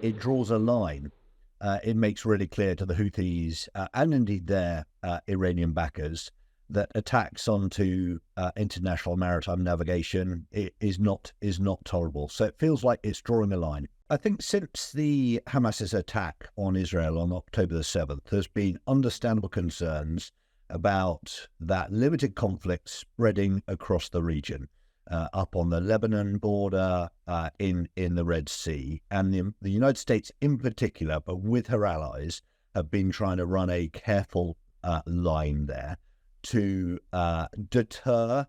it draws a line. It makes really clear to the Houthis and indeed their Iranian backers that attacks onto international maritime navigation is not tolerable. So it feels like it's drawing a line. I think since the Hamas's attack on Israel on October the 7th, there's been understandable concerns about that limited conflict spreading across the region, up on the Lebanon border, in the Red Sea. And the United States in particular, but with her allies, have been trying to run a careful line there to deter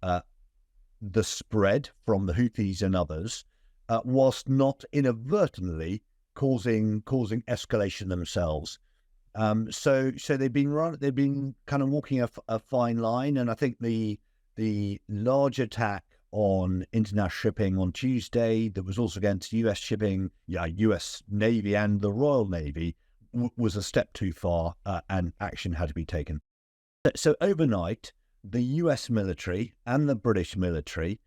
the spread from the Houthis and others, whilst not inadvertently causing escalation themselves. So they've been kind of walking a fine line, and I think the large attack on international shipping on Tuesday that was also against U.S. shipping, U.S. Navy and the Royal Navy, was a step too far, and action had to be taken. So overnight, the U.S. military and the British military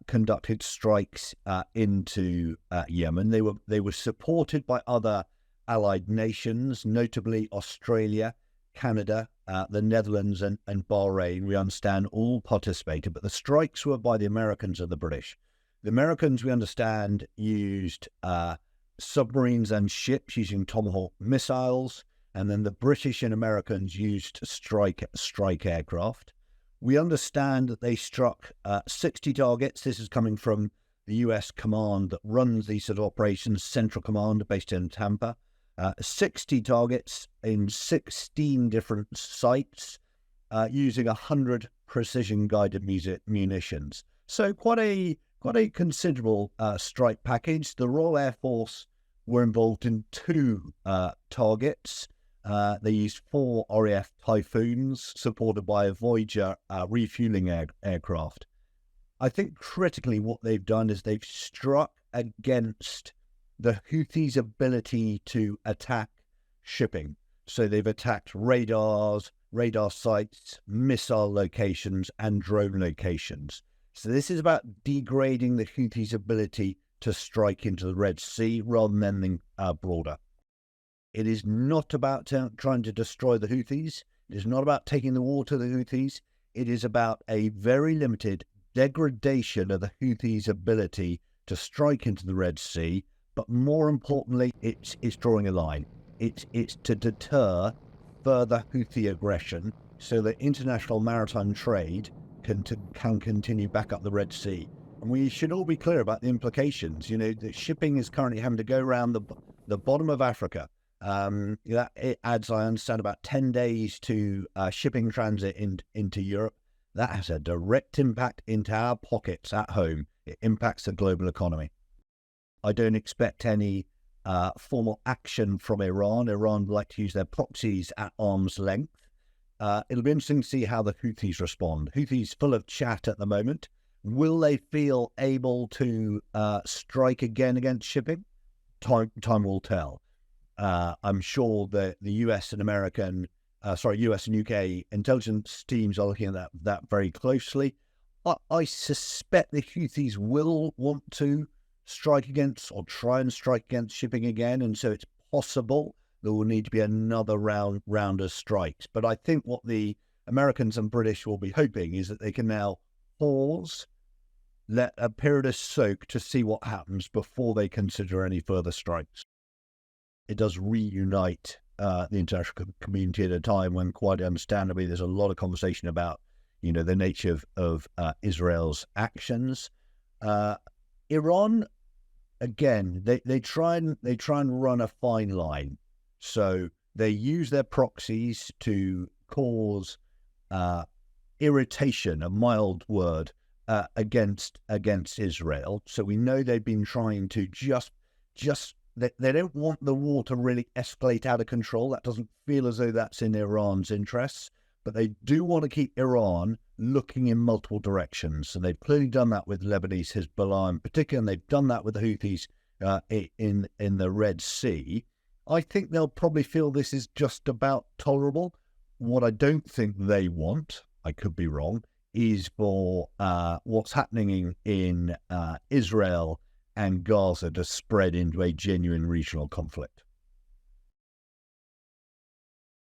conducted strikes into Yemen. They were supported by other allied nations, notably Australia, Canada, the Netherlands and Bahrain. We understand all participated, but the strikes were by the Americans and the British. The Americans, we understand, used submarines and ships using Tomahawk missiles, and then the British and Americans used strike aircraft. We understand that they struck 60 targets. This is coming from the US command that runs these sort of operations, Central Command, based in Tampa. 60 targets in 16 different sites, using 100 precision-guided munitions. So quite a considerable strike package. The Royal Air Force were involved in 2 targets. They used 4 RAF Typhoons, supported by a Voyager refueling aircraft. I think critically what they've done is they've struck against the Houthis' ability to attack shipping. So they've attacked radar sites, missile locations, and drone locations. So this is about degrading the Houthis' ability to strike into the Red Sea rather than anything broader. It is not about trying to destroy the Houthis. It is not about taking the war to the Houthis. It is about a very limited degradation of the Houthis' ability to strike into the Red Sea. But more importantly, it's drawing a line. It's to deter further Houthi aggression so that international maritime trade can continue back up the Red Sea. And we should all be clear about the implications. You know, the shipping is currently having to go around the bottom of Africa. That it adds, I understand, about 10 days to shipping transit into Europe. That has a direct impact into our pockets at home. It impacts the global economy. I don't expect any formal action from Iran. Iran would like to use their proxies at arm's length. It'll be interesting to see how the Houthis respond. Houthis full of chat at the moment. Will they feel able to strike again against shipping? Time will tell. I'm sure that the US and US and UK intelligence teams are looking at that very closely. I suspect the Houthis will want to strike against or try and strike against shipping again, and so it's possible there will need to be another round of strikes. But I think what the Americans and British will be hoping is that they can now pause, let a period of soak to see what happens before they consider any further strikes. It does reunite the international community at a time when, quite understandably, there's a lot of conversation about, the nature of Israel's actions. Iran, again, they try and run a fine line. So they use their proxies to cause irritation, a mild word, against Israel. So we know they've been trying to just they don't want the war to really escalate out of control. That doesn't feel as though that's in Iran's interests. But they do want to keep Iran looking in multiple directions. And they've clearly done that with Lebanese Hezbollah in particular, and they've done that with the Houthis in the Red Sea. I think they'll probably feel this is just about tolerable. What I don't think they want, I could be wrong, is for what's happening in Israel and Gaza to spread into a genuine regional conflict.